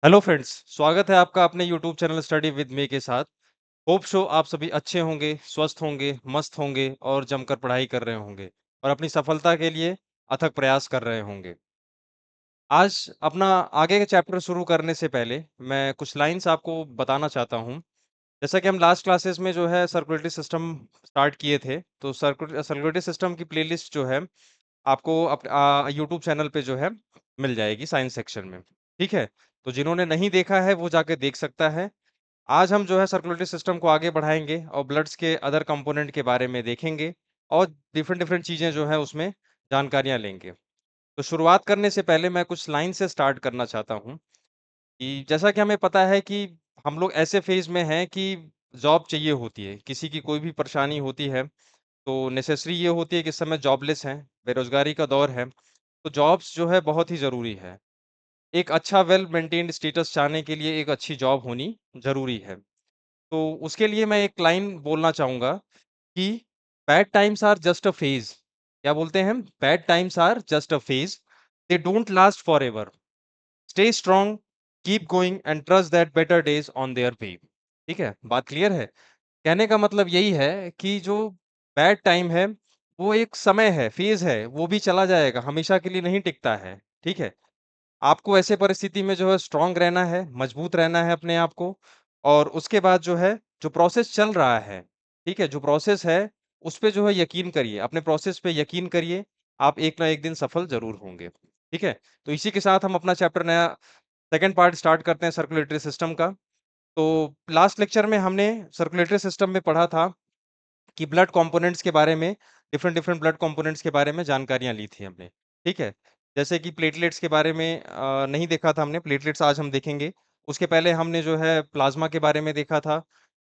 Hello friends, स्वागत है आपका अपने YouTube channel study with me के साथ। होप शो आप सभी अच्छे होंगे, स्वस्थ होंगे, मस्त होंगे और जमकर पढ़ाई कर रहे होंगे और अपनी सफलता के लिए अथक प्रयास कर रहे होंगे। आज अपना आगे के चैप्टर शुरू करने से पहले मैं कुछ लाइन्स आपको बताना चाहता हूँ। जैसा कि हम लास्ट क्लासेस में जो है सर्कुलेटरी सिस्टम स्टार्ट किए थे, तो सर्कुलेटरी सिस्टम की प्लेलिस्ट जो है आपको यूट्यूब चैनल पे जो है मिल जाएगी साइंस सेक्शन में, ठीक है? तो जिन्होंने नहीं देखा है वो जाके देख सकता है। आज हम जो है सर्कुलेटरी सिस्टम को आगे बढ़ाएँगे और ब्लड्स के अदर कंपोनेंट के बारे में देखेंगे और डिफरेंट डिफरेंट चीज़ें जो है उसमें जानकारियाँ लेंगे। तो शुरुआत करने से पहले मैं कुछ लाइन से स्टार्ट करना चाहता हूँ कि जैसा कि हमें पता है कि हम लोग ऐसे फ़ेज़ में हैं कि जॉब चाहिए होती है। किसी की कोई भी परेशानी होती है, तो नेसेसरी ये होती है कि इस समय जॉबलेस हैं, बेरोज़गारी का दौर है, तो जॉब्स जो है बहुत ही ज़रूरी है। एक अच्छा वेल मेंटेन्ड स्टेटस चाहने के लिए एक अच्छी जॉब होनी ज़रूरी है। तो उसके लिए मैं एक लाइन बोलना चाहूँगा कि bad times are just a phase. क्या बोलते हैं हम? Bad times are just a phase, they don't last forever. Stay strong, keep going and trust that better days on their way. ठीक है? बात क्लियर है? कहने का मतलब यही है कि जो बैड टाइम है, वो एक समय है, फेज़ है, वो भी चला जाएगा, हमेशा के लिए नहीं टिकता है। ठीक है? आपको ऐसे परिस्थिति में जो है स्ट्रॉन्ग रहना है, मजबूत रहना है अपने आप को और उसके बाद जो है, जो प्रोसेस चल रहा है, ठीक है? जो प्रोसेस है, उस पे जो है यकीन करिए, अपने प्रोसेस पे यकीन करिए, आप एक ना एक दिन सफल ज़रूर होंगे, ठीक है? तो इसी के साथ हम अपना चैप्टर नया सेकंड पार्ट स्टार्ट करते हैं सर्कुलेटरी सिस्टम का। तो लास्ट लेक्चर में हमने सर्कुलेटरी सिस्टम में पढ़ा था कि ब्लड कंपोनेंट्स के बारे में डिफरेंट डिफरेंट ब्लड कंपोनेंट्स के बारे में जानकारियाँ ली थी हमने, ठीक है? जैसे कि प्लेटलेट्स के बारे में नहीं देखा था हमने, प्लेटलेट्स आज हम देखेंगे। उसके पहले हमने जो है प्लाज़्मा के बारे में देखा था।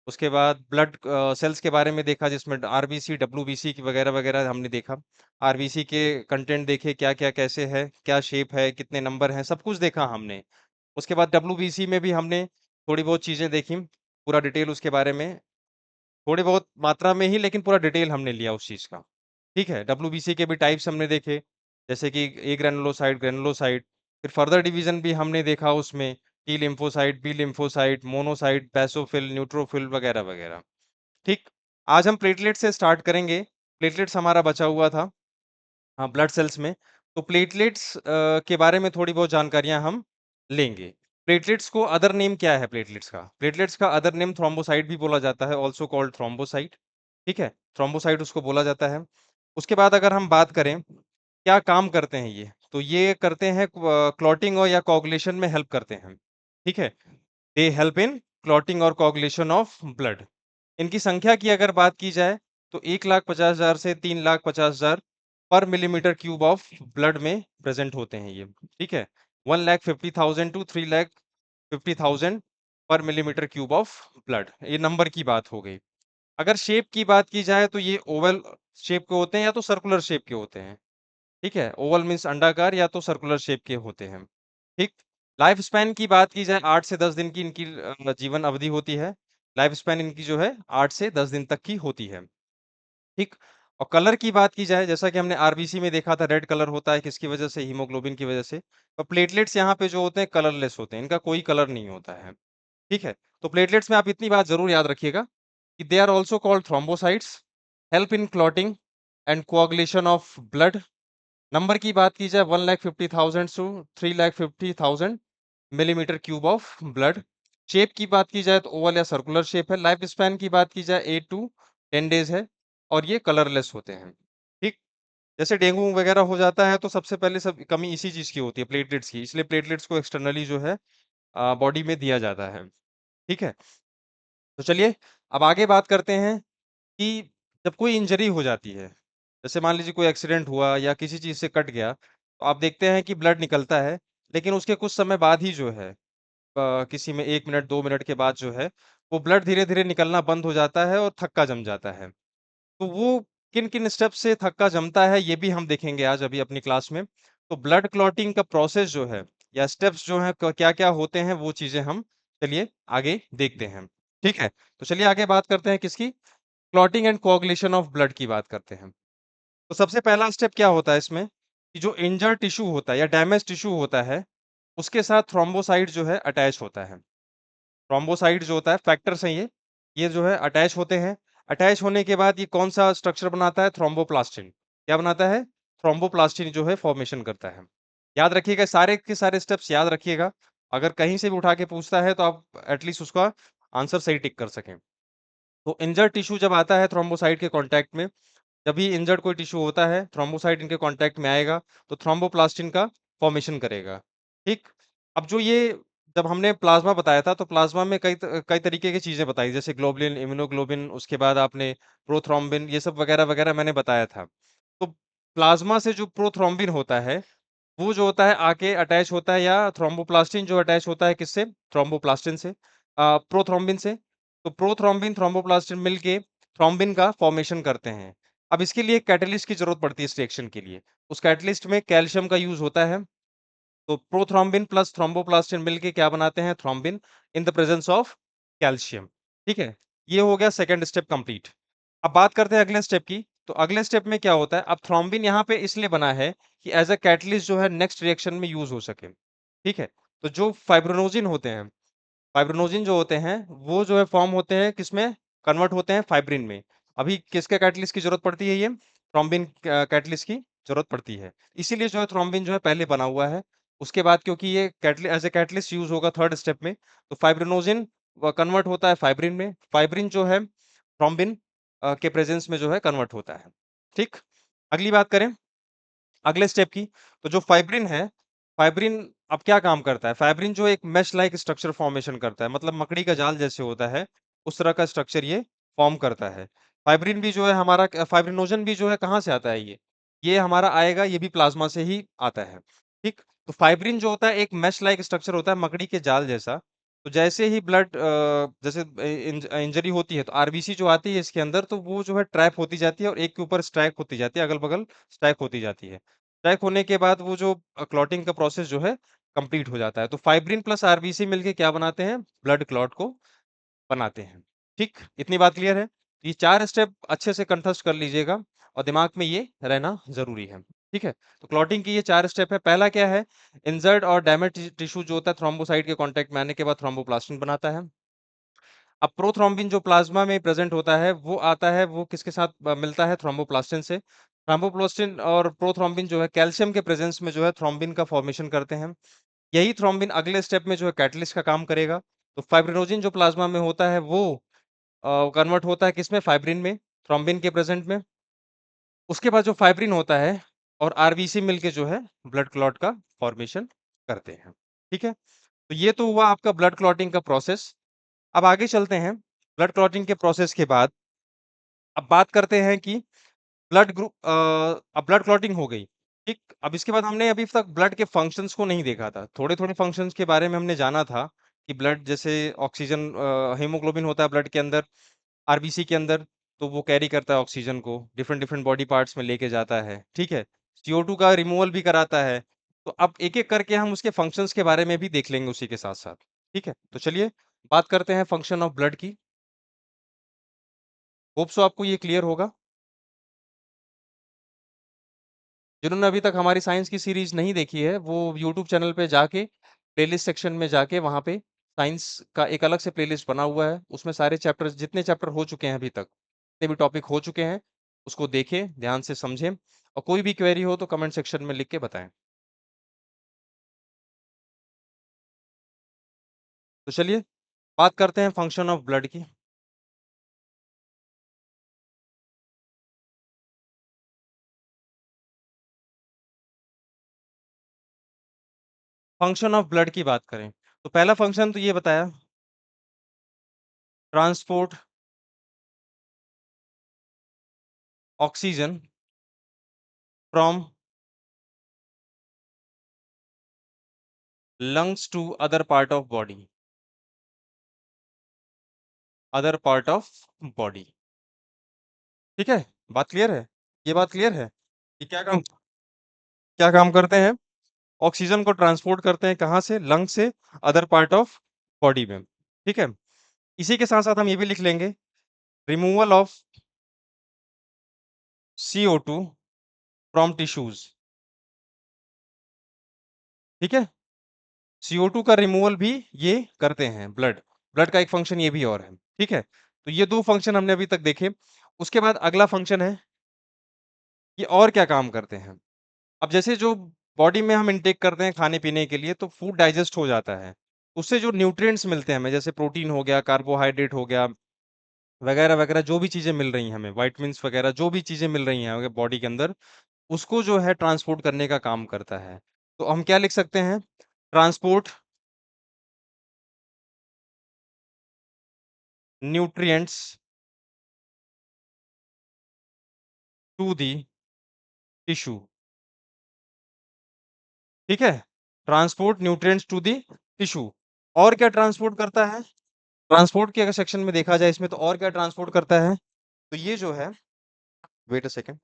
उसके बाद ब्लड सेल्स के बारे में देखा जिसमें आरबीसी, डब्ल्यूबीसी की वगैरह-वगैरह हमने देखा। आरबीसी के कंटेंट देखे क्या-क्या कैसे है, क्या शेप है, कितने नंबर हैं, सब कुछ देखा हमने। उसके बाद डब्ल्यूबीसी में भी हमने थोड़ी बहुत चीज़ें देखी, पूरा डिटेल उसके बारे में थोड़ी बहुत मात्रा में ही लेकिन पूरा डिटेल हमने लिया उस चीज़ का, ठीक है? डब्ल्यूबीसी के भी टाइप्स हमने देखे, जैसे कि ए ग्रैनुलोसाइट, फिर फर्दर डिवीज़न भी हमने देखा उसमें, T lymphocyte, B lymphocyte, monocyte, basophil, neutrophil वगैरह-वगैरह, ठीक? आज हम प्लेटलेट से स्टार्ट करेंगे, प्लेटलेट्स हमारा बचा हुआ था हाँ, ब्लड सेल्स में। तो प्लेटलेट्स के बारे में थोड़ी बहुत जानकारियाँ हम लेंगे। प्लेटलेट्स को अदर नेम क्या है प्लेटलेट्स का? प्लेटलेट्स का अदर नेम थ्रोम्बोसाइट भी बोला जाता है, ऑल्सो कॉल्ड थ्रोम्बोसाइट, ठीक है? थ्रोम्बोसाइट उसको बोला जाता है। उसके बाद अगर हम बात करें, क्या काम करते हैं ये? तो ये करते हैं क्लॉटिंग और या कोagulation में हेल्प करते हैं, ठीक है? दे हेल्प इन क्लॉटिंग और कोagulation ऑफ ब्लड। इनकी संख्या की अगर बात की जाए, तो 1,50,000 से 3,50,000 पर मिलीमीटर क्यूब ऑफ ब्लड में प्रेज़ेंट होते हैं ये, ठीक है? 1,50,000 टू 3,50,000 पर मिलीमीटर क्यूब ऑफ ब्लड, ये नंबर की बात हो गई। अगर शेप की बात की जाए तो ये ओवल शेप के होते हैं या तो सर्कुलर शेप के होते हैं, ठीक है? ओवल मीन्स अंडाकार या तो सर्कुलर शेप के होते हैं, ठीक? लाइफ स्पैन की बात की जाए 8 से 10 दिन की इनकी जीवन अवधि होती है। लाइफ स्पैन इनकी जो है 8 से 10 दिन तक की होती है। ठीक? और कलर की बात की जाए जैसा कि हमने आरबीसी में देखा था रेड कलर होता है किसकी वजह से? हीमोग्लोबिन की वजह से। और प्लेटलेट्स यहाँ पे जो होते हैं कलरलेस होते हैं, इनका कोई कलर नहीं होता है। ठीक है? तो प्लेटलेट्स में आप इतनी बात ज़रूर याद रखिएगा कि they are also called thrombocytes, help in clotting and coagulation of blood. नंबर की बात की जाए 1,50,000 to 3,50,000 millimetre cube of blood. Shape की बात की जाए तो ओवल या सर्कुलर शेप है। लाइफ स्पैन की बात की जाए 8 टू 10 डेज़ है और ये कलरलेस होते हैं। ठीक? जैसे डेंगू वगैरह हो जाता है तो सबसे पहले सब कमी इसी चीज़ की होती है प्लेटलेट्स की। इसलिए प्लेटलेट्स को एक्सटर्नली जो है बॉडी में दिया जाता है। ठीक है? तो चलिए अब आगे बात करते हैं कि जब कोई इंजरी हो जाती है, जैसे मान लीजिए कोई एक्सीडेंट हुआ या किसी चीज़ से कट गया, तो आप देखते हैं कि ब्लड निकलता है, लेकिन उसके कुछ समय बाद ही जो है किसी में 1 मिनट, 2 मिनट के बाद जो है, वो ब्लड धीरे-धीरे निकलना बंद हो जाता है और थक्का जम जाता है। तो वो किन-किन स्टेप से थक्का जमता है, ये भी हम देखेंगे आज अभी अपनी क्लास में। तो ब्लड क्लॉटिंग का प्रोसेस जो है या स्टेप्स जो हैं क क्या-क्या होते हैं, वो चीज़ें हम चलिए आगे देखते हैं। ठीक है? तो चलिए आगे बात करते हैं किसकी? क्लॉटिंग एंड कोagुलेशन ऑफ ब्लड की बात करते हैं। तो सबसे पहला स्टेप क्या होता है इसमें कि जो इंजर्ड टिश्यू होता है या डैमेज टिश्यू होता है, उसके साथ थ्रोम्बोसाइट जो है अटैच होता है। थ्रोम्बोसाइट जो होता है फैक्टर्स हैं ये जो है अटैच होते हैं। अटैच होने के बाद ये कौन-सा स्ट्रक्चर बनाता है? थ्रोम्बोप्लास्टिन। क्या बनाता है? थ्रोम्बोप्लास्टिन जो है फॉर्मेशन करता है। याद रखिएगा सारे के सारे स्टेप्स याद रखिएगा। अगर कहीं से भी उठा के पूछता है तो आप एटलीस्ट उसका आंसर सही टिक कर सकें। तो इंजर्ड टिश्यू जब आता है थ्रोम्बोसाइट के कॉन्टैक्ट में, जब भी इंजर्ड कोई टिश्यू होता है, थ्रोम्बोसाइट इनके कॉन्टैक्ट में आएगा, तो थ्रोम्बोप्लास्टिन का फॉर्मेशन करेगा, ठीक? अब जो ये जब हमने प्लाज़्मा बताया था, तो प्लाज़्मा में कई तरीके की चीज़ें बताई, जैसे ग्लोबुलिन, इम्यूनोग्लोबिन, उसके बाद आपने प्रोथ्रोम्बिन, ये सब वगैरह-वगैरह मैंने बताया था। तो प्लाज़्मा से जो प्रोथ्रोम्बिन होता है, वो जो होता है आके अटैच होता है या थ्रोम्बोप्लास्टिन जो अटैच होता है किससे? थ्रोम्बोप्लास्टिन से प्रोथ्रोम्बिन से। तो प्रोथ्रोम्बिन, थ्रोम्बोप्लास्टिन मिलके थ्रोम्बिन का फॉर्मेशन करते हैं। अब इसके लिए एक कैटालिस्ट की ज़रूरत पड़ती है इस रिएक्शन के लिए। उस कैटालिस्ट में कैल्शियम का यूज़ होता है। तो प्रोथ्रोम्बिन प्लस थ्रोम्बोप्लास्टिन मिलके क्या बनाते हैं? Thrombin in the presence of calcium. ठीक है? ये हो गया सेकंड स्टेप कंप्लीट। अब बात करते हैं अगले स्टेप की। तो अगले स्टेप में क्या होता है? अब थ्रोम्बिन यहाँ पे इसलिए बना है कि एज़ अ कैटलिस्ट जो है नेक्स्ट रिएक्शन में यूज़ हो सके। ठीक है? तो जो फाइब्रिनोजेन होते हैं, फाइब्रिनोजेन जो होते हैं, वो जो है फ़ॉर्म होते हैं किसमें? कन्वर्ट होते हैं फाइब्रिन में। अभी किसके कैटलिस्ट की ज़रूरत पड़ती है ये? थ्रोम्बिन कैटलिस्ट की ज़रूरत पड़ती है। इसीलिए जो है थ्रोम्बिन जो है पहले बना हुआ है। उसके बाद क्योंकि ये एज़ अ कैटलिस्ट यूज़ होगा थर्ड स्टेप में, तो फाइब्रिनोजेन कन्वर्ट होता है फाइब्रिन में। फाइब्रिन जो है थ्रोम्बिन के प्रेजेंस में जो है कन्वर्ट होता है। ठीक? अगली बात करें अगले स्टेप की, तो जो फाइब्रिन है, फाइब्रिन अब क्या काम करता है? फाइब्रिन जो एक मेश लाइक स्ट्रक्चर फॉर्मेशन करता है, मतलब मकड़ी का जाल जैसे होता है, उस तरह का स्ट्रक्चर ये फॉर्म करता है। फाइब्रिन भी जो है हमारा फाइब्रिनोजन भी जो है कहाँ से आता है ये? ये हमारा आएगा, ये भी प्लाज़्मा से ही आता है, ठीक? तो फाइब्रिन जो होता है एक मेश लाइक स्ट्रक्चर होता है मकड़ी के जाल जैसा, तो जैसे ही ब्लड जैसे इंजरी होती है, तो आरबीसी जो आती है इसके अंदर, तो वो जो है ट्रैप होती जाती है और एक के ऊपर स्टैक होती जाती है, अगल-बगल स्टैक होती जाती है। स्टैक होने के बाद वो जो क्लॉटिंग का प्रोसेस जो है कंप्लीट हो जाता है। तो फाइब्रिन प्लस आरबीसी मिलके क्या बनाते हैं? ब्लड क्लॉट को बनाते हैं। ठीक? इतनी बात क्लियर है? ये 4 स्टेप अच्छे से कंठस्थ कर लीजिएगा और दिमाग में ये रहना ज़रूरी है। ठीक है? तो क्लॉटिंग की ये 4 स्टेप है। पहला क्या है? इंजर्ड और डैमेज टिश्यू जो होता है थ्रोम्बोसाइट के कॉन्टैक्ट में आने के बाद थ्रोम्बोप्लास्टिन बनाता है। अब प्रोथ्रोम्बिन जो प्लाज़्मा में प्रेज़ेंट होता है, वो आता है, वो किसके साथ मिलता है? थ्रोम्बोप्लास्टिन से। थ्रोम्बोप्लास्टिन और प्रोथ्रोम्बिन जो है कैल्शियम के प्रेज़ेंस में जो है थ्रोम्बिन का फ़ॉर्मेशन करते हैं। यही थ्रोम्बिन अगले स्टेप में जो है कैटलिस्ट का काम करेगा। तो फाइब्रिनोजेन जो प्लाज़्मा में होता है वो कन्वर्ट होता है किसमें? फाइब्रिन में, थ्रोम्बिन के प्रेज़ेंट में। उसके बाद जो फाइब्रिन होता है और आरबीसी मिलके जो है ब्लड क्लॉट का फ़ॉर्मेशन करते हैं। ठीक है? तो ये तो हुआ आपका ब्लड क्लॉटिंग का प्रोसेस। अब आगे चलते हैं। ब्लड क्लॉटिंग के प्रोसेस के बाद अब बात करते हैं कि अब ब्लड क्लॉटिंग हो गई, ठीक? अब इसके बाद हमने अभी तक ब्लड के फंक्शंस को नहीं देखा था। थोड़े-थोड़े फंक्शंस के बारे में हमने जाना था कि ब्लड जैसे ऑक्सीजन हीमोग्लोबिन होता है ब्लड के अंदर, आरबीसी के अंदर, तो वो कैरी करता है ऑक्सीजन को, डिफरेंट-डिफरेंट बॉडी पार्ट्स में लेके जाता है, ठीक है? CO2 का रिमूवल भी कराता है। तो अब एक-एक करके हम उसके फंक्शंस के बारे में भी देख लेंगे उसी के साथ-साथ, ठीक है? तो चलिए बात करते हैं फंक्शन ऑफ ब्लड की। होप सो आपको ये क्लियर होगा। जिन्होंने अभी तक हमारी साइंस की सीरीज़ नहीं देखी है, वो यूट्यूब चैनल पे जाके प्लेलिस्ट सेक्शन में जाके वहाँ पे साइंस का एक अलग से प्लेलिस्ट बना हुआ है। उसमें सारे चैप्टर्स जितने चैप्टर हो चुके हैं अभी तक, जितने भी टॉपिक हो चुके हैं, उसको देखें, ध्यान से समझें और कोई भी क्वेरी हो तो कमेंट सेक्शन में लिख के बताएँ। तो चलिए, बात करते हैं फंक्शन ऑफ ब्लड की। फंक्शन ऑफ ब्लड की बात करें, तो पहला फंक्शन तो ये बताया transport oxygen from lungs to other part of body. ठीक है? बात क्लियर है? ये बात क्लियर है? कि क्या काम करते हैं? ऑक्सीजन को ट्रांसपोर्ट करते हैं कहाँ से? लंग से अदर पार्ट ऑफ बॉडी में। ठीक है? इसी के साथ-साथ हम ये भी लिख लेंगे removal of CO2 from tissues. ठीक है? CO2 का रिमूवल भी ये करते हैं ब्लड। ब्लड का एक फंक्शन ये भी और है, ठीक है? तो ये 2 फंक्शन हमने अभी तक देखे। उसके बाद अगला फंक्शन है, ये और क्या काम करते हैं? अब जैसे जो बॉडी में हम इनटेक करते हैं खाने-पीने के लिए तो फूड डाइजेस्ट हो जाता है। उससे जो न्यूट्रिएंट्स मिलते हैं हमें जैसे प्रोटीन हो गया, कार्बोहाइड्रेट हो गया, वगैरह-वगैरह जो भी चीज़ें मिल रही हैं हमें, विटामिन्स वगैरह जो भी चीज़ें मिल रही हैं हमें बॉडी के अंदर, उसको जो है ट्रांसपोर्ट करने का काम करता है। तो हम क्या लिख सकते हैं? Transport nutrients to the tissue, ठीक है? Transport nutrients to the tissue. और क्या ट्रांसपोर्ट करता है? ट्रांसपोर्ट के अगर सेक्शन में देखा जाए इसमें तो और क्या ट्रांसपोर्ट करता है? तो ये जो है wait a second,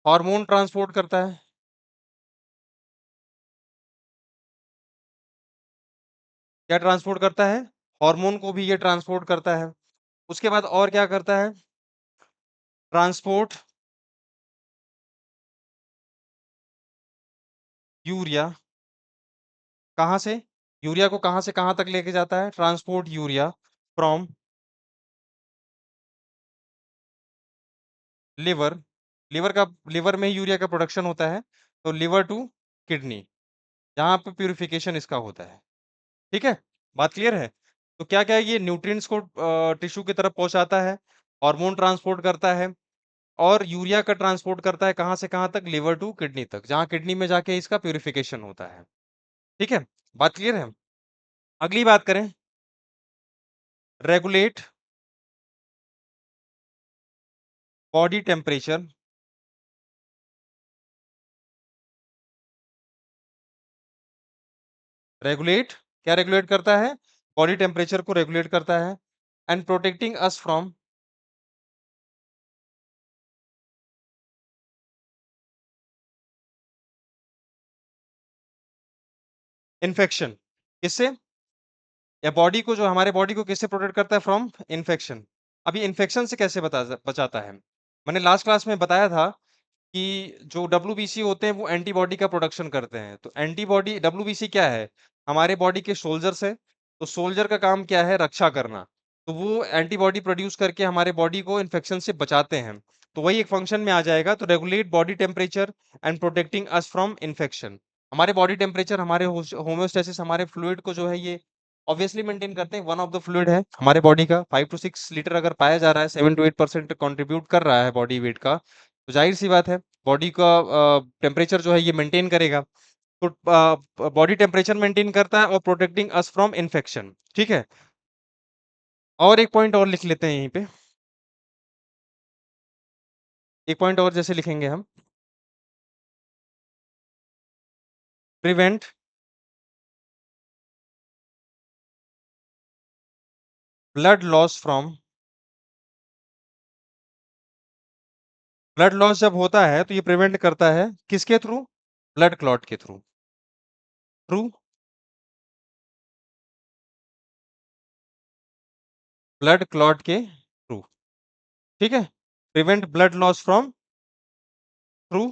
hormone transport करता है। क्या ट्रांसपोर्ट करता है? हार्मोन को भी ये ट्रांसपोर्ट करता है। उसके बाद और क्या करता है? ट्रांसपोर्ट यूरिया, कहाँ से? यूरिया को कहाँ से कहाँ तक लेके जाता है? Transport urea from liver, liver में ही यूरिया का प्रोडक्शन होता है, तो लिवर टू किडनी, जहाँ पे प्यूरिफिकेशन इसका होता है। ठीक है? बात क्लियर है? तो क्या-क्या ये न्यूट्रिएंट्स को टिश्यू की तरफ पहुँचाता है, हार्मोन ट्रांसपोर्ट करता है और यूरिया का ट्रांसपोर्ट करता है कहाँ से कहाँ तक? लिवर टू किडनी तक, जहाँ किडनी में जाके इसका प्यूरिफिकेशन होता है। ठीक है? बात क्लियर है? अगली बात करें, रेगुलेट बॉडी टेम्परेचर, रेगुलेट क्या रेगुलेट करता है? बॉडी टेम्परेचर को रेगुलेट करता है and protecting us from infection. किससे? या बॉडी को जो हमारे बॉडी को किससे प्रोटेक्ट करता है? From infection. अभी इन्फेक्शन से कैसे बचाता है? मैंने लास्ट क्लास में बताया था कि जो डब्ल्यूबीसी होते हैं वो एंटीबॉडी का प्रोडक्शन करते हैं। तो एंटीबॉडी डब्ल्यूबीसी क्या है? हमारे बॉडी के सोल्जर्स है। तो सोल्जर का काम क्या है? रक्षा करना। तो वो एंटीबॉडी प्रोड्यूस करके हमारे बॉडी को इन्फेक्शन से बचाते हैं। तो वही एक फंक्शन में आ जाएगा। तो regulate body temperature and protecting us from infection. हमारे बॉडी टेम्परेचर, हमारे होम्योस्टेसिस, हमारे फ्लूइड को जो है ये ऑब्वियसली मेंटेन करते हैं। वन ऑफ द फ्लूइड है हमारे बॉडी का 5 टू 6 लीटर अगर पाया जा रहा है, 7 टू 8% कंट्रीब्यूट कर रहा है बॉडी वेट का, तो जाहिर सी बात है बॉडी का टेम्परेचर जो है ये मेंटेन करेगा। तो बॉडी टेम्परेचर मेंटेन करता है और प्रोटेक्टिंग अस फ्रॉम इन्फेक्शन। ठीक है? और एक पॉइंट और लिख लेते हैं यहीं पे। एक पॉइंट और जैसे लिखेंगे हम, prevent blood loss from, blood loss जब होता है तो ये प्रिवेंट करता है किसके थ्रू? ब्लड क्लॉट के थ्रू। थ्रू ब्लड क्लॉट के थ्रू। ठीक है? Prevent blood loss from through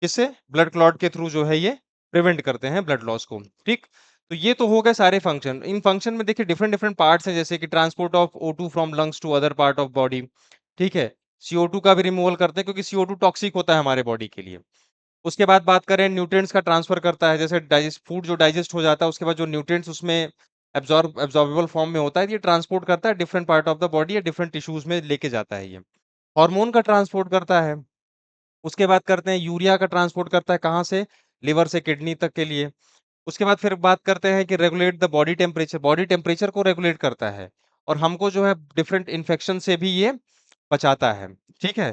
किससे? ब्लड क्लॉट के थ्रू जो है ये प्रिवेंट करते हैं ब्लड लॉस को। ठीक? तो ये तो हो गए सारे फंक्शन। इन फंक्शन में देखिए डिफरेंट डिफरेंट पार्ट्स हैं, जैसे कि transport of O2 from lungs to other part of body. ठीक है? CO2 का भी रिमूवल करते हैं क्योंकि CO2 टॉक्सिक होता है हमारे बॉडी के लिए। उसके बाद बात करें न्यूट्रिएंट्स का ट्रांसफर करता है, जैसे डाइजेस्ट फूड जो डाइजेस्ट हो जाता है उसके बाद जो न्यूट्रिएंट्स उसमें एब्जॉर्बेबल फॉर्म में होता है, ये ट्रांसपोर्ट करता है different part of the body या डिफरेंट टिश्यूज में लेके जाता है ये। हार्मोन का ट्रांसपोर्ट करता है। उसके बाद करते हैं यूरिया का ट्रांसपोर्ट करता है कहाँ से? लिवर से किडनी तक के लिए। उसके बाद फिर बात करते हैं कि रेगुलेट द बॉडी टेम्परेचर को रेगुलेट करता है और हमको जो है डिफरेंट इन्फेक्शन से भी ये बचाता है। ठीक है?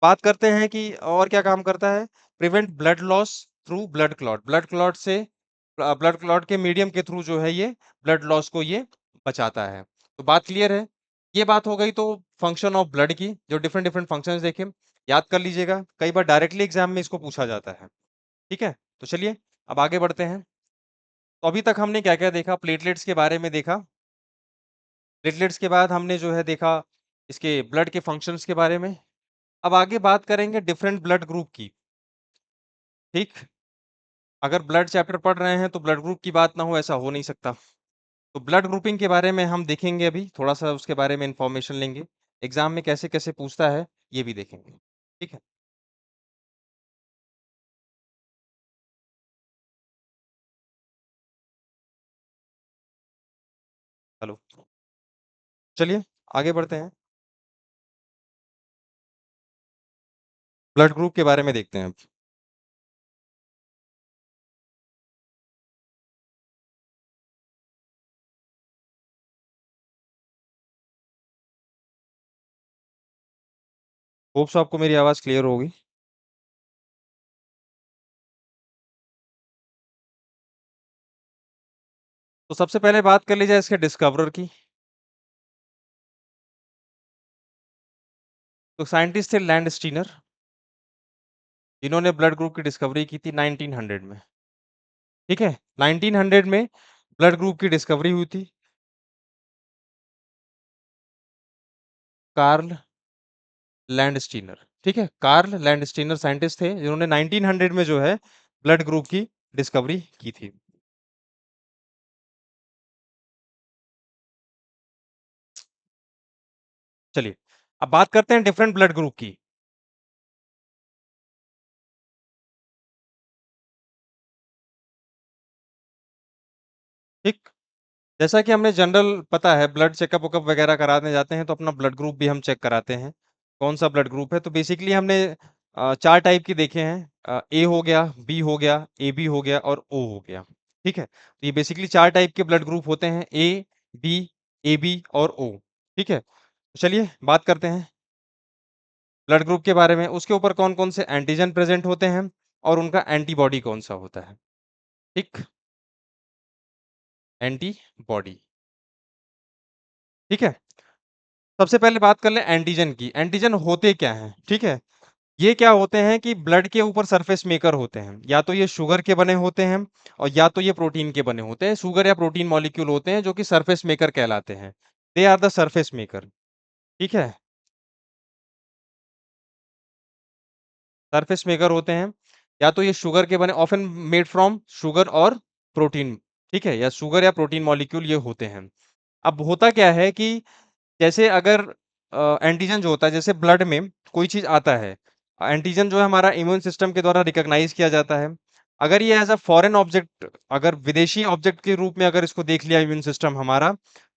बात करते हैं कि और क्या काम करता है? Prevent blood loss through blood clot. Blood clot के मीडियम के थ्रू जो है ये ब्लड लॉस को ये बचाता है। तो बात क्लियर है? ये बात हो गई तो फंक्शन ऑफ ब्लड की, जो डिफरेंट डिफरेंट फंक्शंस देखे, याद कर लीजिएगा, कई बार डायरेक्टली एग्जाम में इसको पूछा जाता है। ठीक है? तो चलिए अब आगे बढ़ते हैं। तो अभी तक हमने क्या-क्या देखा? प्लेटलेट्स के बारे में देखा। प्लेटलेट्स के बाद हमने जो है देखा इसके ब्लड के फंक्शंस के बारे में। अब आगे बात करेंगे डिफरेंट ब्लड ग्रुप की। ठीक? अगर ब्लड चैप्टर पढ़ रहे हैं तो ब्लड ग्रुप की बात ना हो ऐसा हो नहीं सकता। तो ब्लड ग्रुपिंग के बारे में हम देखेंगे अभी, थोड़ा-सा उसके बारे में इन्फॉर्मेशन लेंगे। एग्ज़ाम में कैसे-कैसे पूछता है, ये भी देखेंगे। ठीक है? हेलो, चलिए आगे बढ़ते हैं। ब्लड ग्रुप के बारे में देखते हैं अब। होप सो आपको मेरी आवाज़ क्लियर होगी। तो सबसे पहले बात कर ली जाए इसके डिस्कवरर की। तो साइंटिस्ट थे लैंड स्टीनर, जिन्होंने ब्लड ग्रुप की डिस्कवरी की थी 1900 में। ठीक है? 1900 में ब्लड ग्रुप की डिस्कवरी हुई थी। कार्ल लैंडस्टीनर, ठीक है? कार्ल लैंडस्टीनर साइंटिस्ट थे जिन्होंने 1900 में जो है ब्लड ग्रुप की डिस्कवरी की थी। चलिए, अब बात करते हैं डिफरेंट ब्लड ग्रुप की। ठीक? जैसा कि हमने जनरल पता है ब्लड चेकअप वकअप वगैरह कराने जाते हैं तो अपना ब्लड ग्रुप भी हम चेक कराते हैं। कौन सा ब्लड ग्रुप है? तो बेसिकली हमने 4 टाइप के देखे हैं। ए हो गया, बी हो गया, एबी हो गया और ओ हो गया। ठीक है? तो ये बेसिकली 4 टाइप के ब्लड ग्रुप होते हैं ए, बी, एबी और ओ। ठीक है? तो चलिए बात करते हैं ब्लड ग्रुप के बारे में। उसके ऊपर कौन-कौन से एंटीजन प्रेज़ेंट होते हैं और उनका एंटीबॉडी कौन-सा होता है। ठीक? एंटीबॉडी। ठीक है? सबसे पहले बात कर लें एंटीजन की। एंटीजन होते क्या हैं? ठीक है? ये क्या होते हैं कि ब्लड के ऊपर सरफेस मेकर होते हैं। या तो ये शुगर के बने होते हैं और या तो ये प्रोटीन के बने होते हैं। शुगर या प्रोटीन मॉलिक्यूल होते हैं जो कि सरफेस मेकर कहलाते हैं। They are the surface maker. ठीक है? सरफेस मेकर होते हैं। या तो ये शुगर के बने ऑफ़न मेड फ्रॉम शुगर और प्रोटीन। ठीक है? या शुगर या प्रोटीन मॉलिक्यूल ये होते हैं। अब होता क्या है कि जैसे अगर एंटीजन जो होता है जैसे ब्लड में कोई चीज़ आता है, एंटीजन जो है हमारा इम्यून सिस्टम के द्वारा रिकॉग्नाइज़ किया जाता है। अगर ये एज़ अ फॉरेन ऑब्जेक्ट अगर विदेशी ऑब्जेक्ट के रूप में अगर इसको देख लिया इम्यून सिस्टम हमारा,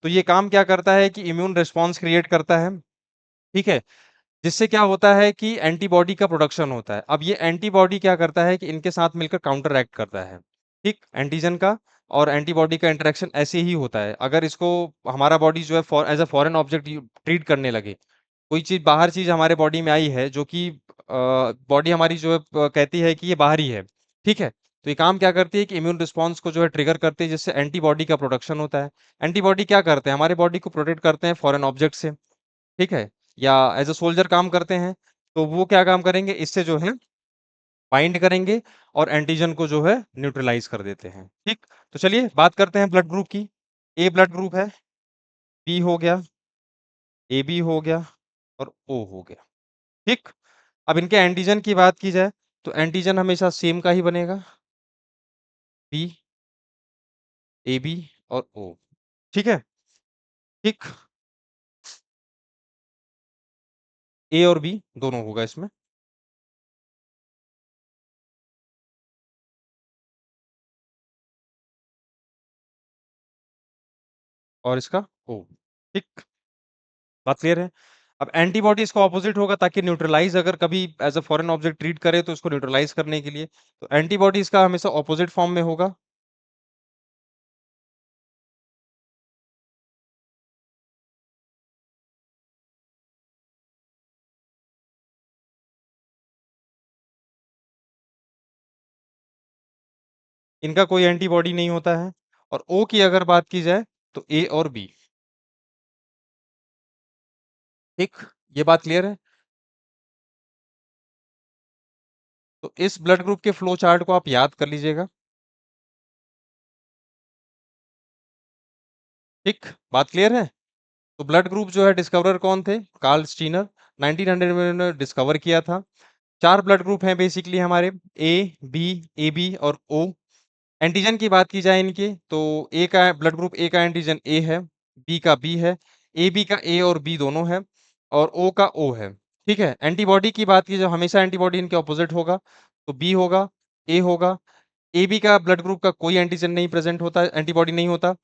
तो ये काम क्या करता है कि इम्यून रिस्पॉन्स क्रिएट करता है। ठीक है? जिससे क्या होता है कि एंटीबॉडी का प्रोडक्शन होता है। अब ये एंटीबॉडी क्या करता है कि इनके साथ मिलकर काउंटर एक्ट करता है। ठीक? एंटीजन का और एंटीबॉडी का इंटरेक्शन ऐसे ही होता है। अगर इसको हमारा बॉडी जो है as a foreign object treat करने लगे, कोई चीज़ बाहर चीज़ हमारे बॉडी में आई है जो कि बॉडी हमारी जो है कहती है कि ये बाहरी है। ठीक है? तो ये काम क्या करती है कि इम्यून रिस्पॉन्स को जो है ट्रिगर करती है जिससे एंटीबॉडी का प्रोडक्शन होता है। एंटीबॉडी क्या करते हैं? हमारे बॉडी को प्रोटेक्ट करते हैं फॉरेन ऑब्जेक्ट से। ठीक है? या एज़ अ सोल्जर काम करते हैं, तो वो क्या काम करेंगे इससे जो है बाइंड करेंगे और एंटीजन को जो है न्यूट्रलाइज़ कर देते हैं। ठीक? तो चलिए बात करते हैं ब्लड ग्रुप की। ए ब्लड ग्रुप है, बी हो गया, एबी हो गया और ओ हो गया। ठीक? अब इनके एंटीजन की बात की जाए, तो एंटीजन हमेशा सेम का ही बनेगा, बी, एबी और ओ। ठीक है? ठीक? ए और बी दोनों होगा इसमें और इसका ओ। ठीक? बात क्लियर है? अब एंटीबॉडी इसका ऑपोज़िट होगा ताकि न्यूट्रलाइज़ अगर कभी as a foreign object treat करे तो उसको न्यूट्रलाइज़ करने के लिए, तो एंटीबॉडी इसका हमेशा ऑपोज़िट फॉर्म में होगा। इनका कोई एंटीबॉडी नहीं होता है और ओ की अगर बात की जाए तो ए और बी। ठीक? ये बात क्लियर है? तो इस ब्लड ग्रुप के फ्लो चार्ट को आप याद कर लीजिएगा। ठीक? बात क्लियर है? तो ब्लड ग्रुप जो है डिस्कवरर कौन थे? कार्ल स्टीनर 1900 में उन्होंने डिस्कवर किया था। 4 ब्लड ग्रुप हैं बेसिकली हमारे, ए, बी, एबी और ओ। एंटीजन की बात की जाए इनके, तो ए का ब्लड ग्रुप ए का एंटीजन ए है, बी का बी है, एबी का ए और बी दोनों है, और ओ का ओ है। ठीक है, एंटीबॉडी की बात की जाए, हमेशा एंटीबॉडी इनके ऑपोजिट होगा, तो बी होगा, ए होगा। एबी का ब्लड ग्रुप का कोई एंटीजन नहीं प्रेजेंट होता, एंटीबॉडी नहीं होता।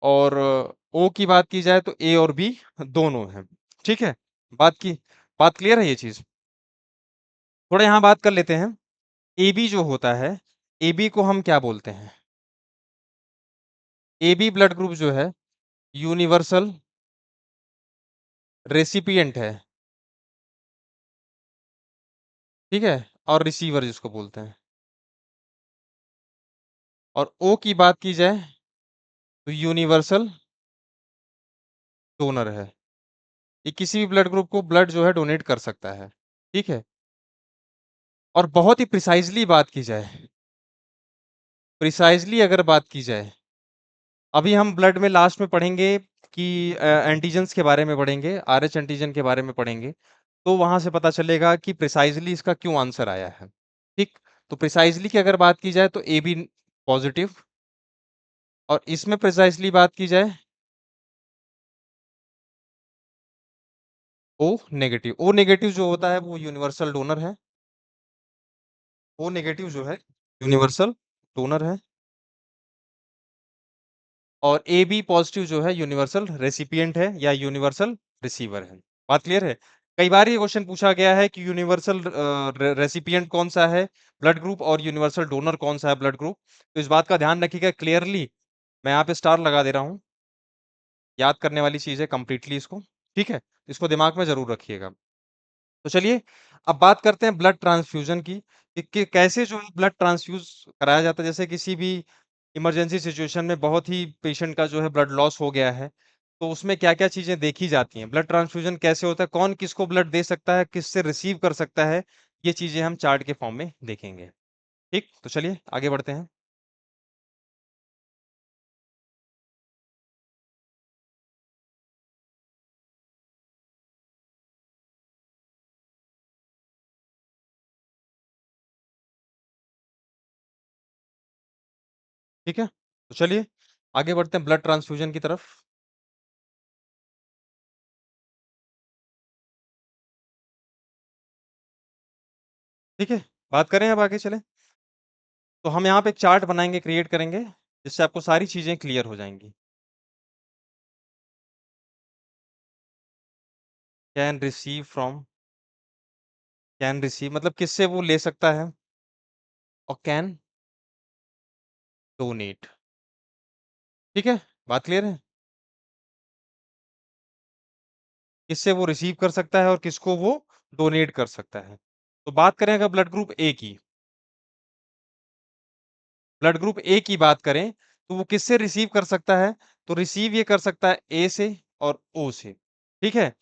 और ओ की बात की जाए तो ए और बी दोनों हैं। ठीक है, बात क्लियर है ये चीज। थोड़ा यहाँ बात कर लेते हैं। एबी जो होता है, एबी को हम क्या बोलते हैं? एबी ब्लड ग्रुप जो है, यूनिवर्सल रेसिपिएंट है। ठीक है, और रिसीवर जिसको बोलते हैं। और ओ की बात की जाए तो यूनिवर्सल डोनर है। ये किसी भी ब्लड ग्रुप को ब्लड जो है डोनेट कर सकता है। ठीक है, और बहुत ही प्रिसाइजली बात की जाए, प्रिसाइजली अगर बात की जाए, अभी हम ब्लड में लास्ट में पढ़ेंगे कि एंटीजन्स के बारे में पढ़ेंगे, आरएच एंटीजन के बारे में पढ़ेंगे, तो वहां से पता चलेगा कि प्रिसाइजली इसका क्यों आंसर आया है। ठीक, तो प्रिसाइजली की अगर बात की जाए तो ए बी पॉजिटिव, और इसमें प्रिसाइजली बात की जाए ओ नेगेटिव। ओ नेगेटिव जो होता है वो यूनिवर्सल डोनर है। ओ नेगेटिव जो है यूनिवर्सल डोनर है, और ए बी पॉजिटिव जो है यूनिवर्सल रेसिपिएंट है या यूनिवर्सल रिसीवर है। बात क्लियर है? कई बार ये क्वेश्चन पूछा गया है कि यूनिवर्सल रेसिपिएंट कौन सा है ब्लड ग्रुप, और यूनिवर्सल डोनर कौन सा है ब्लड ग्रुप। तो इस बात का ध्यान रखिएगा क्लियरली, मैं यहाँ पे स्टार लगा दे रहा हूँ। याद करने वाली चीज है कंप्लीटली इसको। ठीक है, इसको दिमाग में जरूर रखिएगा। तो चलिए अब बात करते हैं ब्लड ट्रांसफ्यूजन की, कि कैसे जो है ब्लड ट्रांसफ्यूज कराया जाता है। जैसे किसी भी इमरजेंसी सिचुएशन में बहुत ही पेशेंट का जो है ब्लड लॉस हो गया है, तो उसमें क्या-क्या चीजें देखी जाती हैं, ब्लड ट्रांसफ्यूजन कैसे होता है, कौन किसको ब्लड दे सकता है, किससे रिसीव कर सकता है, ये चीजें हम चार्ट के फॉर्म में देखेंगे। ठीक, तो चलिए आगे बढ़ते हैं। ठीक है, तो चलिए आगे बढ़ते हैं ब्लड ट्रांसफ्यूजन की तरफ। ठीक है, बात करें अब आगे चलें। तो हम यहाँ पे एक चार्ट बनाएंगे, क्रिएट करेंगे, जिससे आपको सारी चीजें क्लियर हो जाएंगी। Can receive from, can receive मतलब किससे वो ले सकता है, और कैन डोनेट। ठीक है, बात क्लियर है? किससे वो रिसीव कर सकता है और किसको वो डोनेट कर सकता है। तो बात करें अगर ब्लड ग्रुप ए की, ब्लड ग्रुप ए की बात करें, तो वो किससे रिसीव कर सकता है? तो रिसीव ये कर सकता है ए से और ओ से। ठीक है,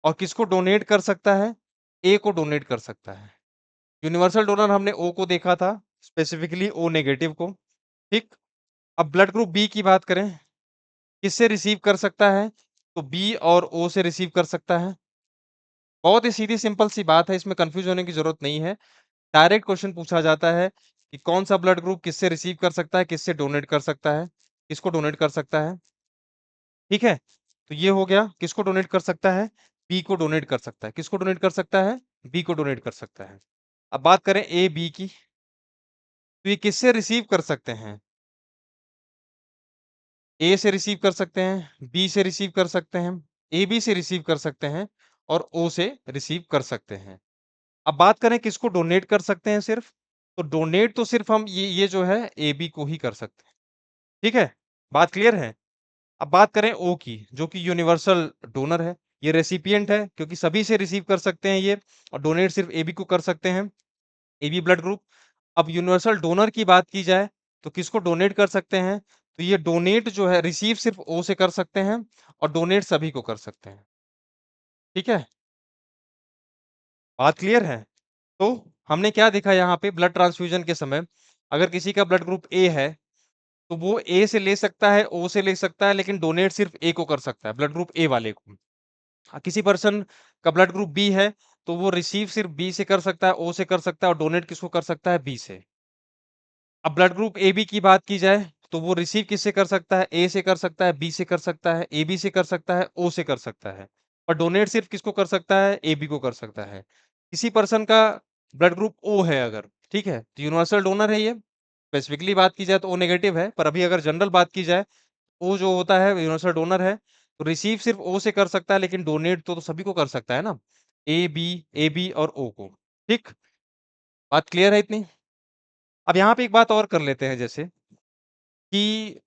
और किसको डोनेट कर सकता है? ए को डोनेट कर सकता है। यूनिवर्सल डोनर हमने ओ को देखा था, स्पेसिफिकली ओ नेगेटिव को। ठीक, अब ब्लड ग्रुप बी की बात करें, किससे रिसीव कर सकता है? तो बी और ओ से रिसीव कर सकता है। बहुत ही सीधी सिंपल सी बात है, इसमें कंफ्यूज होने की जरूरत नहीं है। डायरेक्ट क्वेश्चन पूछा जाता है कि कौन सा ब्लड ग्रुप किससे रिसीव कर सकता है, किससे डोनेट कर सकता है, किसको डोनेट कर सकता है। ठीक है, तो ये हो गया, किसको डोनेट कर सकता है? बी को डोनेट कर सकता है। किसको डोनेट कर सकता है? बी को डोनेट कर सकता है। अब बात करें ए बी की, तो ये किससे रिसीव कर सकते हैं? ए से रिसीव कर सकते हैं, बी से रिसीव कर सकते हैं, ए बी से रिसीव कर सकते हैं, और ओ से रिसीव कर सकते हैं। अब बात करें किसको डोनेट कर सकते हैं सिर्फ, तो डोनेट तो सिर्फ हम ये जो है ए बी को ही कर सकते हैं। ठीक है, बात क्लियर है? अब बात करें ओ की, जो कि यूनिवर्सल डोनर है, ये रेसिपिएंट है क्योंकि सभी से रिसीव कर सकते हैं ये, और डोनेट सिर्फ ए बी को कर सकते हैं, ए बी ब्लड ग्रुप। अब यूनिवर्सल डोनर की बात की जाए, तो किसको डोनेट कर सकते हैं? तो ये डोनेट जो है रिसीव सिर्फ ओ से कर सकते हैं, और डोनेट सभी को कर सकते हैं। ठीक है, बात क्लियर है? तो हमने क्या देखा यहाँ पे ब्लड ट्रांसफ्यूजन के समय, अगर किसी का ब्लड ग्रुप ए है, तो वो ए से ले सकता है, ओ से ले सकता है, लेकिन डोनेट सिर्फ ए को कर सकता है, ब्लड ग्रुप ए वाले को। किसी पर्सन का ब्लड ग्रुप बी है, तो वो रिसीव सिर्फ बी से कर सकता है, ओ से कर सकता है, और डोनेट किसको कर सकता है? बी से। अब ब्लड ग्रुप ए बी की बात की जाए तो वो रिसीव किससे कर सकता है? ए से कर सकता है, बी से कर सकता है, ए बी से कर सकता है, ओ से कर सकता है, और डोनेट सिर्फ किसको कर सकता है? ए बी को कर सकता है। किसी पर्सन का ब्लड ग्रुप ओ है अगर, ठीक है, तो यूनिवर्सल डोनर है ये। स्पेसिफिकली बात की जाए तो ओ नेगेटिव है, पर अभी अगर जनरल बात की जाए, ओ जो होता है यूनिवर्सल डोनर है, तो रिसीव सिर्फ ओ से कर सकता है, लेकिन डोनेट तो सभी को कर सकता है ना, ए बी और ओ को। ठीक, बात क्लियर है इतनी? अब यहाँ पे एक बात और कर लेते हैं, जैसे कि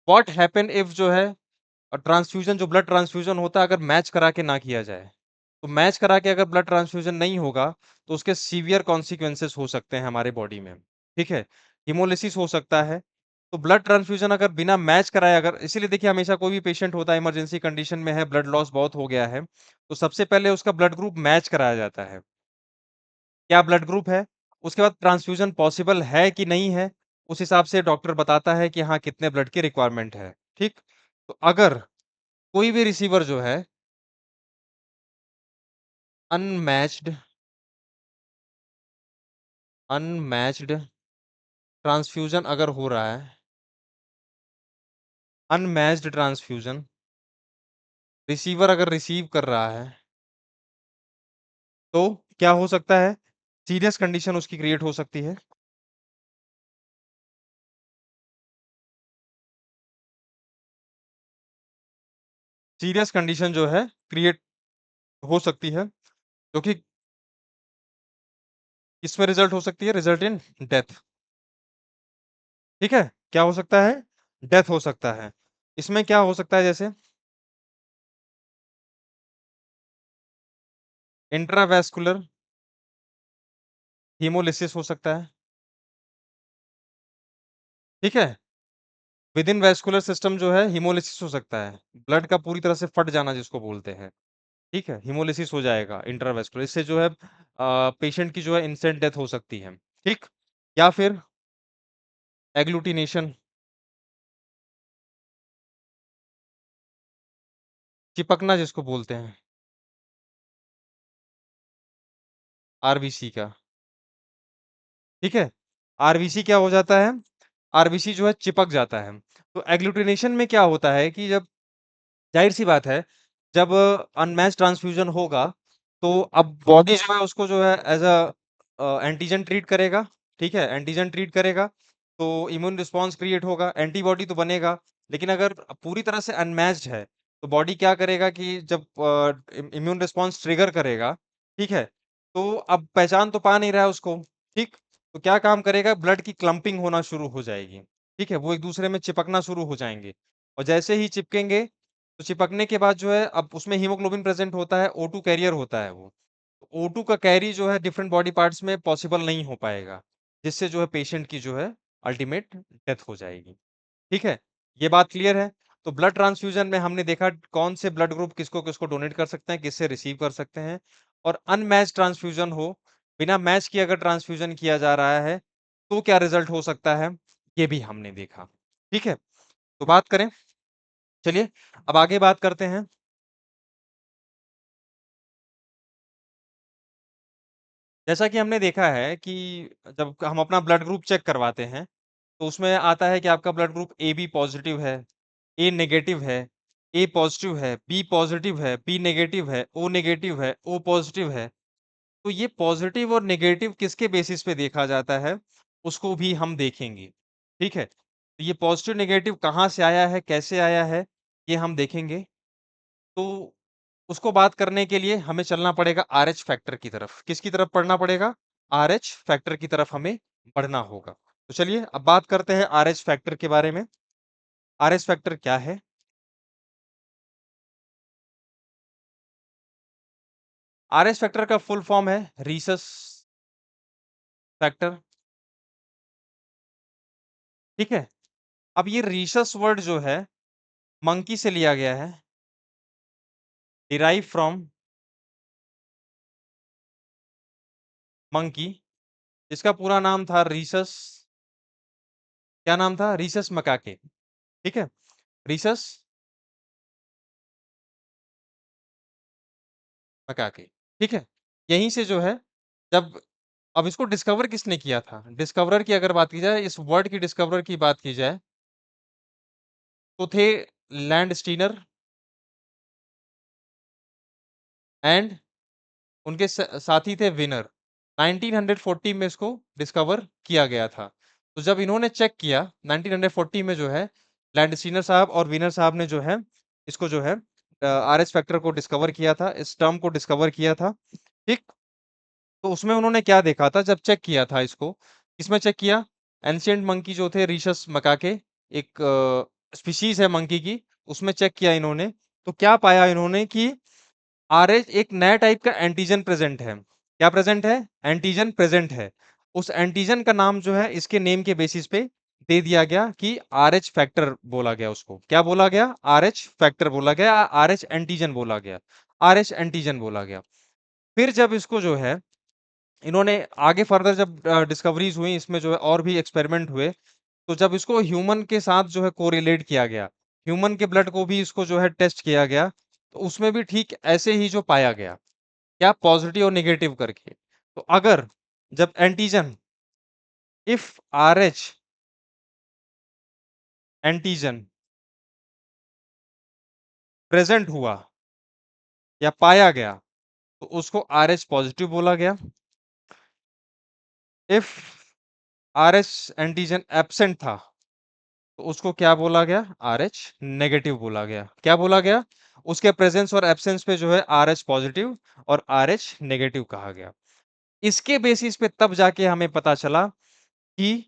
व्हाट हैपन इफ जो है ट्रांसफ्यूजन, जो ब्लड ट्रांसफ्यूजन होता है, अगर मैच करा के ना किया जाए, तो मैच करा के अगर ब्लड ट्रांसफ्यूजन नहीं होगा, तो उसके सीवियर कॉन्सिक्वेंसेस हो सकते हैं हमारे बॉडी में। ठीक है, हिमोलिसिस हो सकता है। तो ब्लड ट्रांसफ्यूजन अगर बिना मैच कराए, अगर इसीलिए देखिए, हमेशा कोई भी पेशेंट होता है इमरजेंसी कंडीशन में है, ब्लड लॉस बहुत हो गया है, तो सबसे पहले उसका ब्लड ग्रुप मैच कराया जाता है, क्या ब्लड ग्रुप है। उसके बाद ट्रांसफ्यूजन पॉसिबल है कि नहीं है, उस हिसाब से डॉक्टर बताता है कि हाँ कितने ब्लड की रिक्वायरमेंट है। ठीक, तो अगर कोई भी रिसीवर जो है अनमैच्ड अनमैच्ड ट्रांसफ्यूजन अगर हो रहा है, अनमैच्ड ट्रांसफ्यूजन रिसीवर अगर रिसीव कर रहा है, तो क्या हो सकता है? सीरियस कंडीशन उसकी क्रिएट हो सकती है। सीरियस कंडीशन जो है क्रिएट हो सकती है, जो कि किसमें रिजल्ट हो सकती है? Result in death. ठीक है, क्या हो सकता है? डेथ हो सकता है। इसमें क्या हो सकता है? जैसे इंट्रावैस्कुलर हीमोलिसिस हो सकता है। ठीक है, विद इन वैस्कुलर सिस्टम जो है हीमोलिसिस हो सकता है, ब्लड का पूरी तरह से फट जाना जिसको बोलते हैं। ठीक है, हीमोलिसिस हो जाएगा इंट्रावैस्कुलर, इससे जो है पेशेंट की जो है इंस्टेंट डेथ हो सकती है। ठीक, या फिर एग्लूटिनेशन, चिपकना जिसको बोलते हैं, आरबीसी का। ठीक है, आरबीसी क्या हो जाता है? आरबीसी जो है चिपक जाता है। तो एग्लूटिनेशन में क्या होता है कि जब, जाहिर सी बात है, जब अनमैच ट्रांसफ्यूजन होगा, तो अब बॉडी जो है उसको जो है एज अ एंटीजन ट्रीट करेगा। ठीक है, एंटीजन ट्रीट करेगा, तो इम्यून रिस्पॉन्स क्रिएट होगा, एंटीबॉडी तो बनेगा। लेकिन अगर पूरी तरह से अनमैच्ड है, तो बॉडी क्या करेगा कि जब इम्यून रिस्पॉन्स ट्रिगर करेगा, ठीक है, तो अब पहचान तो पा नहीं रहा है उसको। ठीक, तो क्या काम करेगा? ब्लड की क्लम्पिंग होना शुरू हो जाएगी। ठीक है, वो एक दूसरे में चिपकना शुरू हो जाएंगे, और जैसे ही चिपकेंगे, तो चिपकने के बाद जो है, अब उसमें हीमोग्लोबिन प्रेजेंट होता है, O2 कैरियर होता है वो। O2 का कैरी जो है डिफरेंट बॉडी पार्ट्स में पॉसिबल नहीं हो पाएगा, जिससे जो है पेशेंट की जो है अल्टीमेट डेथ हो जाएगी। ठीक है, ये बात क्लियर है? तो ब्लड ट्रांसफ्यूजन में हमने देखा कौन से ब्लड ग्रुप किसको किसको डोनेट कर सकते हैं, किससे रिसीव कर सकते हैं। और अनमैच ट्रांसफ्यूजन हो, बिना मैच किए अगर ट्रांसफ्यूजन किया जा रहा है, तो क्या रिजल्ट हो सकता है, ये भी हमने देखा। ठीक है, तो बात करें, चलिए अब आगे बात करते हैं। जैसा कि हमने देखा है कि जब हम अपना ब्लड ग्रुप चेक करवाते हैं, तो उसमें आता है कि आपका blood group A B positive है, ए नेगेटिव है, ए पॉजिटिव है, बी पॉजिटिव है, बी नेगेटिव है, ओ नेगेटिव है, ओ पॉजिटिव है। तो ये पॉजिटिव और नेगेटिव किसके बेसिस पे देखा जाता है, उसको भी हम देखेंगे। ठीक है, तो ये पॉजिटिव नेगेटिव कहाँ से आया है, कैसे आया है, ये हम देखेंगे। तो उसको बात करने के लिए हमें चलना पड़ेगा आरएच फैक्टर की तरफ। किसकी तरफ पढ़ना पड़ेगा? आरएच फैक्टर की तरफ हमें बढ़ना होगा। तो चलिए अब बात करते हैं आरएच फैक्टर के बारे में। आरएच फैक्टर क्या है? आरएच फैक्टर का फुल फॉर्म है रीसस फैक्टर। ठीक है, अब ये रीसस वर्ड जो है मंकी से लिया गया है, डिराइव फ्रॉम मंकी। इसका पूरा नाम था रीसस, क्या नाम था? रीसस मकाके। ठीक है, रीसस मकाके। ठीक है? यहीं से जो है जब अब इसको डिस्कवर किसने किया था? डिस्कवरर की अगर बात की जाए, इस वर्ड की डिस्कवरर की बात की जाए, तो थे लैंड स्टीनर एंड उनके साथी थे विनर। 1940 में इसको डिस्कवर किया गया था। तो जब इन्होंने चेक किया 1940 में जो है लैंड स्टीनर साहब और विनर साहब ने जो है इसको जो है आर एच फैक्टर को डिस्कवर किया था, इस टर्म को डिस्कवर किया था। ठीक, तो उसमें उन्होंने क्या देखा था जब चेक किया था इसको, किसमें चेक किया? एंशियंट मंकी जो थे रीशस मकाके, एक स्पीशीज है मंकी की, उसमें चेक किया इन्होंने। तो क्या पाया इन्होंने कि आरएच एक नया टाइप का एंटीजन प्रेजेंट है। क्या प्रेजेंट है? एंटीजन प्रेजेंट है। उस एंटीजन का नाम जो है इसके नेम के बेसिस पे दे दिया गया कि आरएच फैक्टर बोला गया उसको। क्या बोला गया? आरएच फैक्टर बोला गया, आरएच एंटीजन बोला गया, आरएच एंटीजन बोला गया। फिर जब इसको जो है इन्होंने आगे फर्दर जब डिस्कवरीज हुई इसमें जो है और भी एक्सपेरिमेंट हुए, तो जब इसको ह्यूमन के साथ जो है कोरिलेट किया गया, ह्यूमन के ब्लड को भी इसको जो है टेस्ट किया गया, तो उसमें भी ठीक ऐसे ही जो पाया गया, क्या पॉजिटिव और नेगेटिव करके। तो अगर जब antigen, if RH antigen present हुआ या पाया गया, तो उसको आरएच पॉजिटिव बोला गया। इफ आरएच एंटीजन एब्सेंट था, तो उसको क्या बोला गया? आरएच नेगेटिव बोला गया। क्या बोला गया? उसके प्रेजेंस और एब्सेंस पे जो है आरएच पॉजिटिव और आरएच नेगेटिव कहा गया। इसके बेसिस पे तब जाके हमें पता चला कि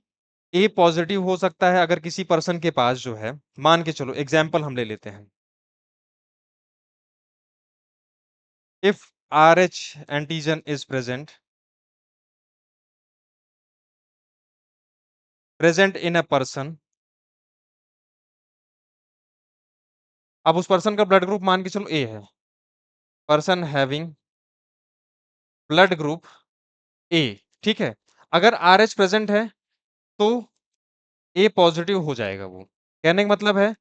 ए पॉजिटिव हो सकता है अगर किसी पर्सन के पास जो है, मान के चलो एग्जाम्पल हम ले लेते हैं, if RH antigen is present in a person, अब उस पर्सन का ब्लड ग्रुप मान के चलो ए है, पर्सन हैविंग ब्लड ग्रुप ए, ठीक है? अगर आरएच प्रेजेंट है तो ए पॉजिटिव हो जाएगा वो। कहने का मतलब है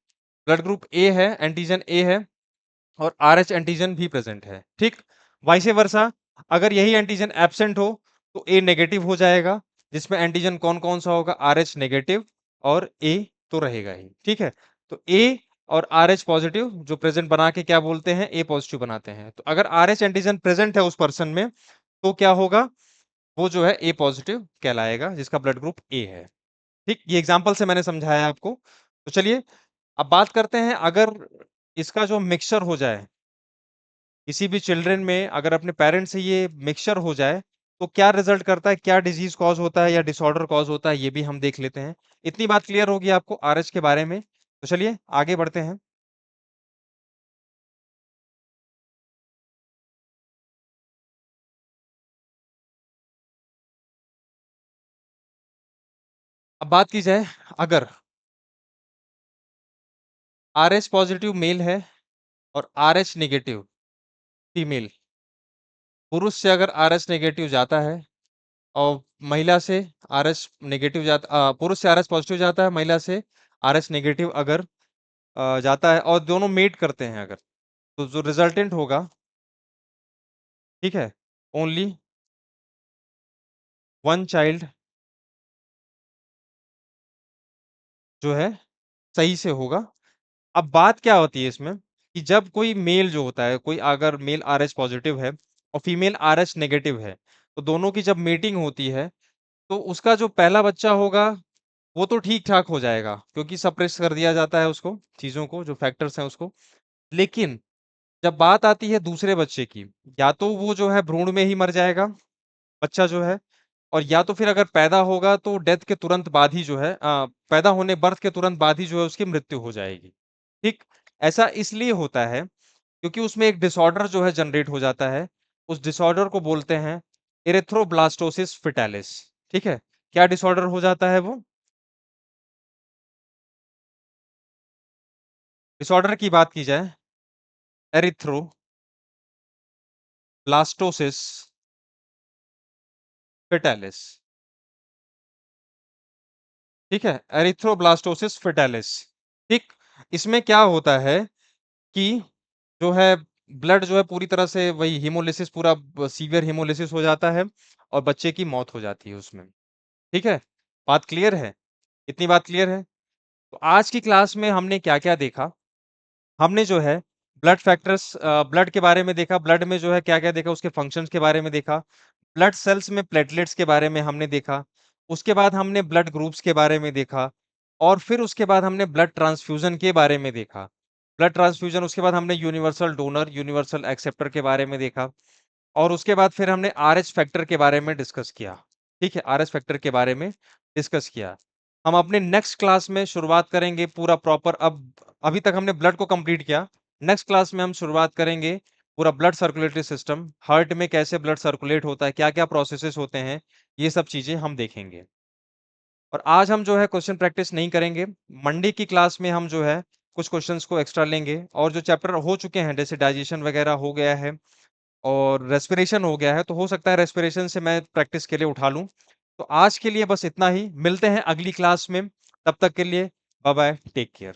ब्लड ग्रुप ए है, एंटीजन ए है और आरएच एंटीजन भी प्रेजेंट है। ठीक, वाइसे वर्सा अगर यही एंटीजन एब्सेंट हो तो ए नेगेटिव हो जाएगा, जिसमें एंटीजन कौन कौन सा होगा? आरएच नेगेटिव और ए तो रहेगा ही। ठीक है, तो ए और आरएच पॉजिटिव जो प्रेजेंट बना के क्या बोलते हैं? ए पॉजिटिव बनाते हैं। तो अगर आरएच एंटीजन प्रेजेंट है उस पर्सन में, तो क्या होगा? वो जो है ए पॉजिटिव कहलाएगा, जिसका ब्लड ग्रुप ए है। ठीक, ये एग्जांपल से मैंने समझाया आपको। तो चलिए अब बात करते हैं, अगर इसका जो मिक्सचर हो जाए किसी भी चिल्ड्रन में, अगर अपने पेरेंट्स से ये मिक्सचर हो जाए, तो क्या रिजल्ट करता है, क्या डिजीज कॉज होता है या डिसऑर्डर कॉज होता है, ये भी हम देख लेते हैं। इतनी बात क्लियर होगी आपको आरएच के बारे में। तो चलिए आगे बढ़ते हैं। अब बात की जाए, अगर आरएच पॉजिटिव मेल है और आरएच नेगेटिव फीमेल, पुरुष से अगर आरएच नेगेटिव जाता है और महिला से आरएच नेगेटिव जाता, पुरुष से आरएच पॉजिटिव जाता है, महिला से आरएच नेगेटिव अगर जाता है और दोनों मेट करते हैं अगर, तो जो रिजल्टेंट होगा, ठीक है, ओनली वन चाइल्ड जो है सही से होगा। अब बात क्या होती है इसमें कि जब कोई मेल जो होता है, कोई अगर मेल आरएच पॉजिटिव है और फीमेल आरएच नेगेटिव है, तो दोनों की जब मीटिंग होती है, तो उसका जो पहला बच्चा होगा वो तो ठीक ठाक हो जाएगा, क्योंकि सप्रेस कर दिया जाता है उसको, चीजों को, जो फैक्टर्स हैं उसको। लेकिन जब बात आती है दूसरे बच्चे की, या तो वो जो है भ्रूण में ही मर जाएगा बच्चा जो है, और या तो फिर अगर पैदा होगा तो डेथ के तुरंत बाद ही जो है पैदा होने, बर्थ के तुरंत बाद ही जो है उसकी मृत्यु हो जाएगी। ठीक, ऐसा इसलिए होता है क्योंकि उसमें एक डिसऑर्डर जो है जनरेट हो जाता है। उस डिसऑर्डर को बोलते हैं एरिथ्रोब्लास्टोसिस फिटालिस। ठीक है, क्या डिसऑर्डर हो जाता है वो? डिसऑर्डर की बात की जाए, एरिथ्रोब्लास्टोसिस फिटालिस। ठीक है, एरिथ्रोब्लास्टोसिस फिटालिस। ठीक, इसमें क्या होता है कि जो है ब्लड जो है पूरी तरह से वही हीमोलिसिस पूरा सीवियर हीमोलिसिस हो जाता है और बच्चे की मौत हो जाती है उसमें। ठीक है? बात क्लियर है? इतनी बात क्लियर है? तो आज की क्लास में हमने क्या-क्या देखा? हमने जो है ब्लड के बारे में देखा, ब्लड में जो है क्या-क्या देखा, उसके फंक्शंस के बारे में देखा। ब्लड सेल्स में प्लेटलेट्स के बारे में हमने देखा। उसके बाद हमने ब्लड ग्रुप्स के बारे में देखा और फिर उसके बाद हमने ब्लड ट्रांसफ्यूज़न के बारे में देखा। ब्लड ट्रांसफ्यूज़न उसके बाद हमने यूनिवर्सल डोनर, यूनिवर्सल एक्सेप्टर के बारे में देखा और उसके बाद फिर हमने आरएच फैक्टर के बारे में डिस्कस किया। ठीक है? आरएच फैक्टर के बारे में डिस्कस किया। हम अपने नेक्स्ट क्लास में शुरुआत करेंगे पूरा प्रॉपर अब अभी तक हमने ब्लड को कंप्लीट किया। नेक्स्ट क्लास में हम शुरुआत करेंगे पूरा ब्लड सर्कुलेटरी सिस्टम, हार्ट में कैसे ब्लड सर्कुलेट होता है, क्या-क्या प्रोसेसेस होते हैं, ये सब चीज़ें हम देखेंगे। और आज हम जो है क्वेश्चन प्रैक्टिस नहीं करेंगे। मंडे की क्लास में हम जो है कुछ क्वेश्चंस को एक्स्ट्रा लेंगे और जो चैप्टर हो चुके हैं जैसे डाइजेशन वगैरह हो गया है और रेस्पिरेशन हो गया है, तो हो सकता है रेस्पिरेशन से मैं प्रैक्टिस के लिए उठा लूँ। तो आज के लिए बस इतना ही, मिलते हैं अगली क्लास में, तब तक के लिए बाय बाय, टेक केयर।